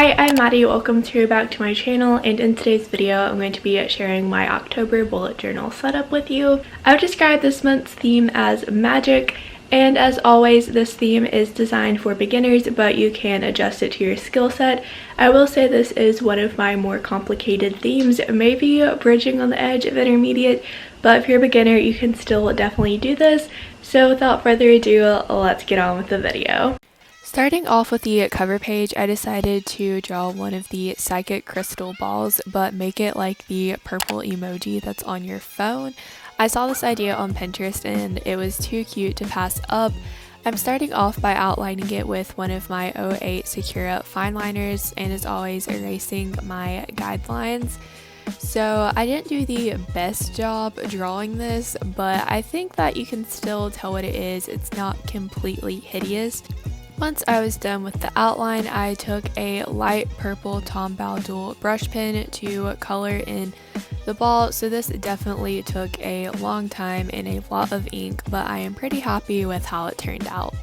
Hi, I'm Maddie. Welcome back to my channel, and in today's video I'm going to be sharing my October bullet journal setup with you. I would describe this month's theme as magic, and as always this theme is designed for beginners, but you can adjust it to your skill set. I will say this is one of my more complicated themes, maybe bridging on the edge of intermediate, but if you're a beginner you can still definitely do this. So without further ado, let's get on with the video. Starting off with the cover page, I decided to draw one of the psychic crystal balls, but make it like the purple emoji that's on your phone. I saw this idea on Pinterest and it was too cute to pass up. I'm starting off by outlining it with one of my 08 Sakura fine liners, and as always erasing my guidelines. So I didn't do the best job drawing this, but I think that you can still tell what it is. It's not completely hideous. Once I was done with the outline, I took a light purple Tombow dual brush pen to color in the ball. So this definitely took a long time and a lot of ink, but I am pretty happy with how it turned out.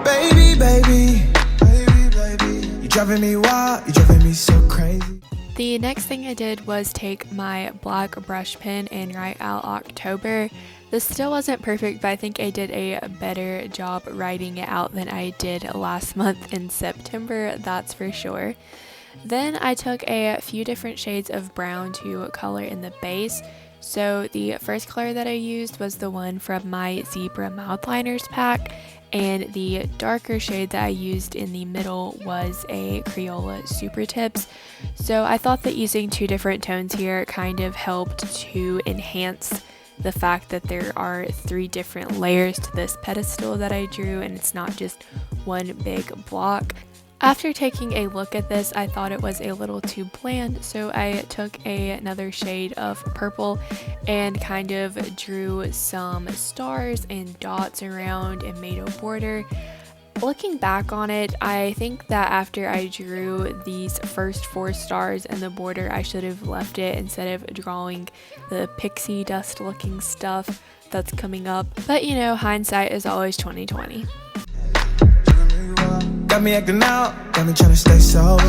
Baby, baby, baby, baby, you're driving me wild, you're driving me so crazy. The next thing I did was take my black brush pen and write out October. This still wasn't perfect, but I think I did a better job writing it out than I did last month in September, that's for sure. Then I took a few different shades of brown to color in the base. So the first color that I used was the one from my Zebra Mouth Liners pack, and the darker shade that I used in the middle was a Crayola Super Tips. So I thought that using two different tones here kind of helped to enhance the fact that there are three different layers to this pedestal that I drew, and it's not just one big block. After taking a look at this, I thought it was a little too bland, so I took another shade of purple and kind of drew some stars and dots around and made a border. Looking back on it, I think that after I drew these first 4 stars and the border, I should have left it instead of drawing the pixie dust looking stuff that's coming up. But you know, hindsight is always 20/20. Got me acting out, got me trying to stay sober.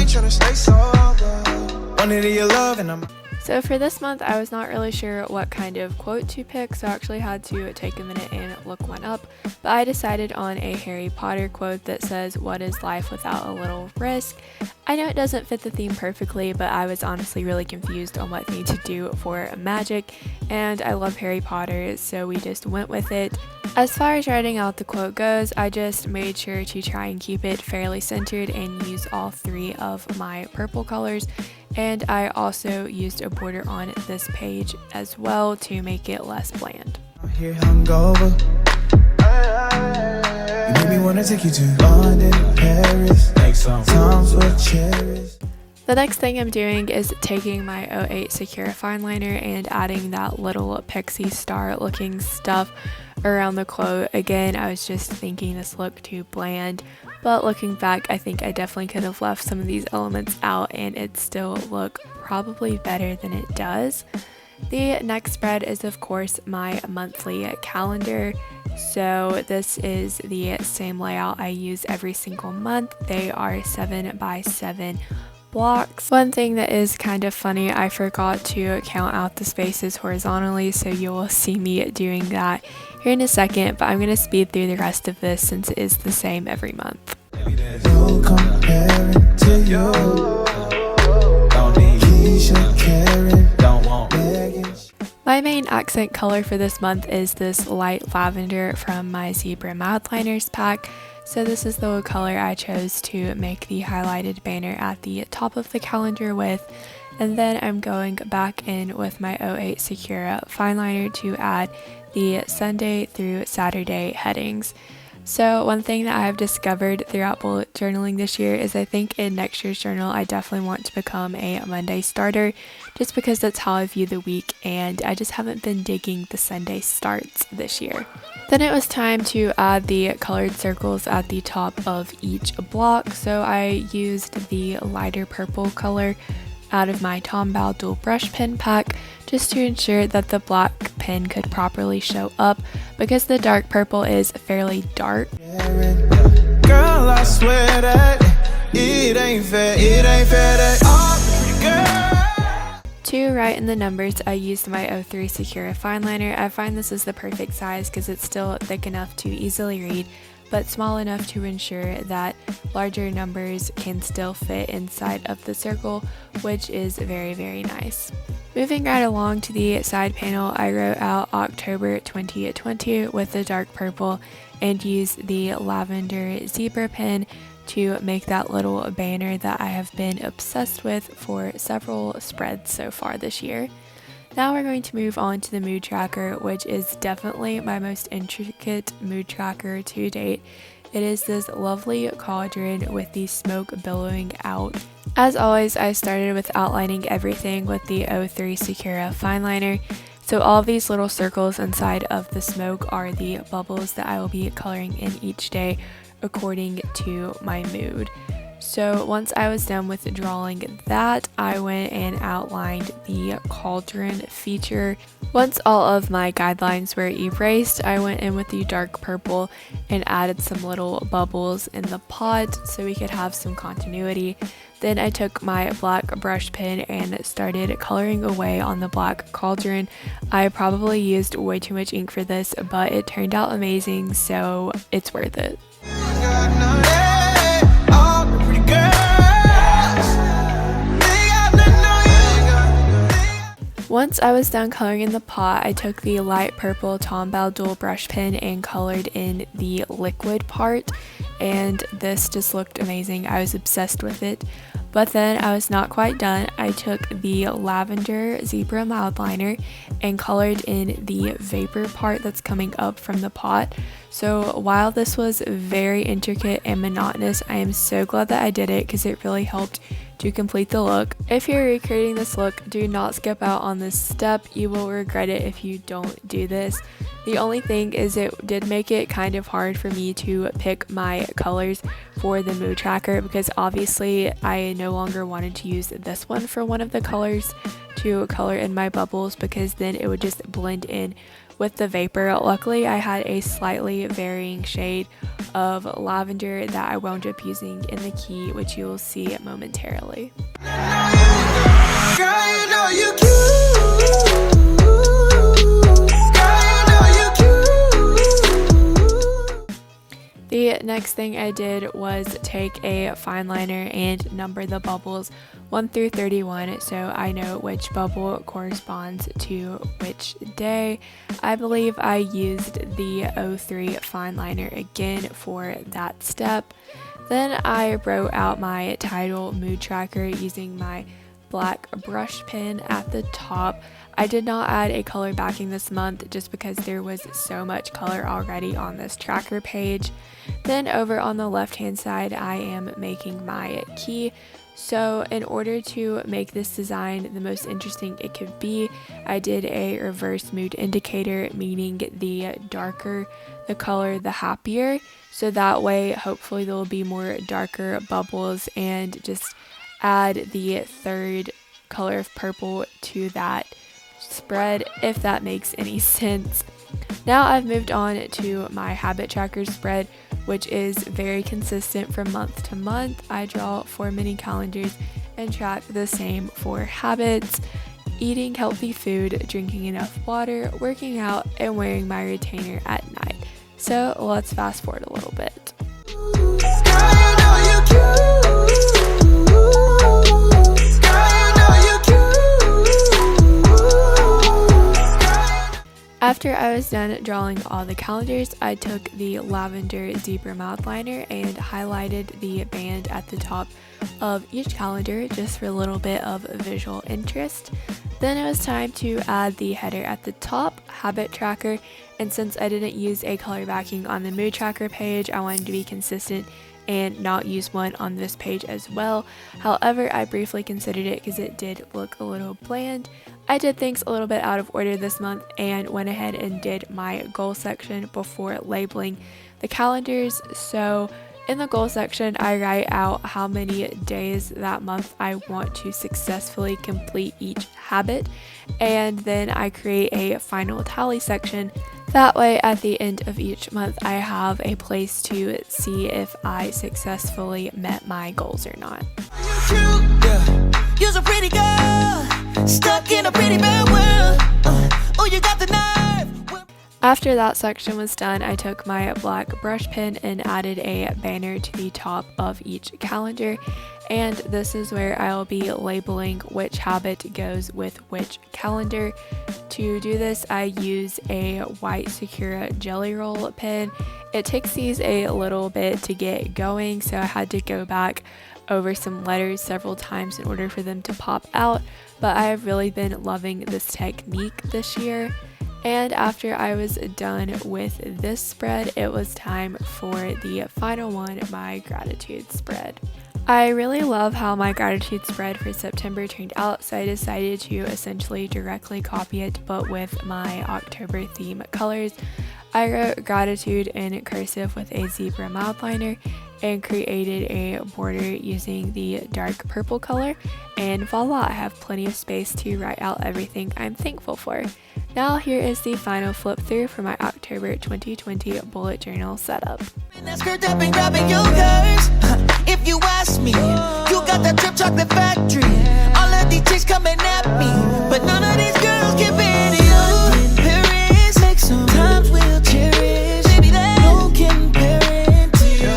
Wanted your love and I'm... So for this month, I was not really sure what kind of quote to pick, so I actually had to take a minute and look one up. But I decided on a Harry Potter quote that says, "What is life without a little risk?" I know it doesn't fit the theme perfectly, but I was honestly really confused on what thing to do for magic, and I love Harry Potter, so we just went with it. As far as writing out the quote goes, I just made sure to try and keep it fairly centered and use all 3 of my purple colors. And I also used a border on this page as well to make it less bland. Here hungover. You made me wanna take you to London, Paris. Times were cherished. The next thing I'm doing is taking my 08 Sakura fine liner and adding that little pixie star looking stuff around the quote. Again, I was just thinking this looked too bland, but looking back, I think I definitely could have left some of these elements out and it still look probably better than it does. The next spread is of course my monthly calendar. So this is the same layout I use every single month. They are 7x7 blocks. One thing that is kind of funny, I forgot to count out the spaces horizontally, so you will see me doing that here in a second, but I'm going to speed through the rest of this since it is the same every month. No comparing to you. Don't need Keisha, Karen, don't want Megan. My main accent color for this month is this light lavender from my Zebra Mouth Liners pack. So this is the color I chose to make the highlighted banner at the top of the calendar with. And then I'm going back in with my 08 Sakura fine liner to add the Sunday through Saturday headings. So one thing that I've discovered throughout bullet journaling this year is I think in next year's journal I definitely want to become a Monday starter, just because that's how I view the week, and I just haven't been digging the Sunday starts this year. Then it was time to add the colored circles at the top of each block, so I used the lighter purple color out of my Tombow dual brush pen pack just to ensure that the black pen could properly show up, because the dark purple is fairly dark. Girl, I swear that it ain't fair that all the pretty girls. To write in the numbers, I used my 03 Sakura fine liner. I find this is the perfect size because it's still thick enough to easily read, but small enough to ensure that larger numbers can still fit inside of the circle, which is very, very nice. Moving right along to the side panel, I wrote out October 2020 with the dark purple and used the lavender zebra pen to make that little banner that I have been obsessed with for several spreads so far this year. Now we're going to move on to the mood tracker, which is definitely my most intricate mood tracker to date. It is this lovely cauldron with the smoke billowing out. As always, I started with outlining everything with the 03 Sakura fine liner. So all of these little circles inside of the smoke are the bubbles that I will be coloring in each day according to my mood. So once I was done with drawing that, I went and outlined the cauldron feature. Once all of my guidelines were erased, I went in with the dark purple and added some little bubbles in the pot so we could have some continuity. Then I took my black brush pen and started coloring away on the black cauldron. I probably used way too much ink for this, but it turned out amazing, so it's worth it. Once I was done coloring in the pot, I took the light purple Tombow dual brush pen and colored in the liquid part, and this just looked amazing. I was obsessed with it. But then I was not quite done. I took the lavender zebra mild liner and colored in the vapor part that's coming up from the pot. So while this was very intricate and monotonous, I am so glad that I did it because it really helped to complete the look. If you're recreating this look, do not skip out on this step. You will regret it if you don't do this. The only thing is it did make it kind of hard for me to pick my colors for the mood tracker because obviously I no longer wanted to use this one for one of the colors to color in my bubbles because then it would just blend in with the vapor. Luckily, I had a slightly varying shade of lavender that I wound up using in the key, which you will see momentarily. Girl, you know you cute. The next thing I did was take a fine liner and number the bubbles 1 through 31 so I know which bubble corresponds to which day. I believe I used the 03 fine liner again for that step. Then I wrote out my title mood tracker using my black brush pen at the top. I did not add a color backing this month just because there was so much color already on this tracker page. Then over on the left hand side I am making my key. So in order to make this design the most interesting it could be, I did a reverse mood indicator, meaning the darker the color the happier. So that way hopefully there will be more darker bubbles and just add the third color of purple to that spread, if that makes any sense. Now I've moved on to my habit tracker spread, which is very consistent from month to month. I draw 4 mini calendars and track the same 4 habits: eating healthy food, drinking enough water, working out, and wearing my retainer at night. So let's fast forward a little bit. After I was done drawing all the calendars, I took the lavender zebra mouth liner and highlighted the band at the top of each calendar just for a little bit of visual interest. Then it was time to add the header at the top, habit tracker, and since I didn't use a color backing on the mood tracker page, I wanted to be consistent and not use one on this page as well. However, I briefly considered it because it did look a little bland. I did things a little bit out of order this month and went ahead and did my goal section before labeling the calendars. So in the goal section, I write out how many days that month I want to successfully complete each habit, and then I create a final tally section That way, at the end of each month, I have a place to see if I successfully met my goals or not. You're a pretty girl, stuck in a pretty bad world. Oh, you got the nerve. After that section was done, I took my black brush pen and added a banner to the top of each calendar, and this is where I'll be labeling which habit goes with which calendar. To do this, I use a white Sakura Jelly Roll pen. It takes these a little bit to get going, so I had to go back over some letters several times in order for them to pop out, but I have really been loving this technique this year. And after I was done with this spread, it was time for the final one, my gratitude spread. I really love how my gratitude spread for September turned out, so I decided to essentially directly copy it but with my October theme colors. I wrote gratitude in cursive with a zebra mouth liner and created a border using the dark purple color, and voila, I have plenty of space to write out everything I'm thankful for. Now here is the final flip through for my October 2020 bullet journal setup. If you ask me, you got that Drip Chocolate Factory. All of these chicks coming at me, but none of these girls can beat you. Paris, make some times we'll cherish. Baby, there's no comparing to you.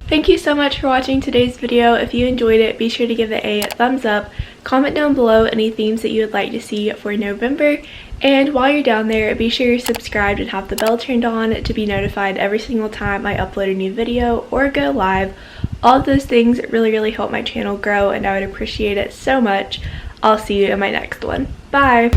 Thank you so much for watching today's video. If you enjoyed it, be sure to give it a thumbs up. Comment down below any themes that you would like to see for November. And while you're down there, be sure you're subscribed and have the bell turned on to be notified every single time I upload a new video or go live. All of those things really help my channel grow, and I would appreciate it so much. I'll see you in my next one. Bye!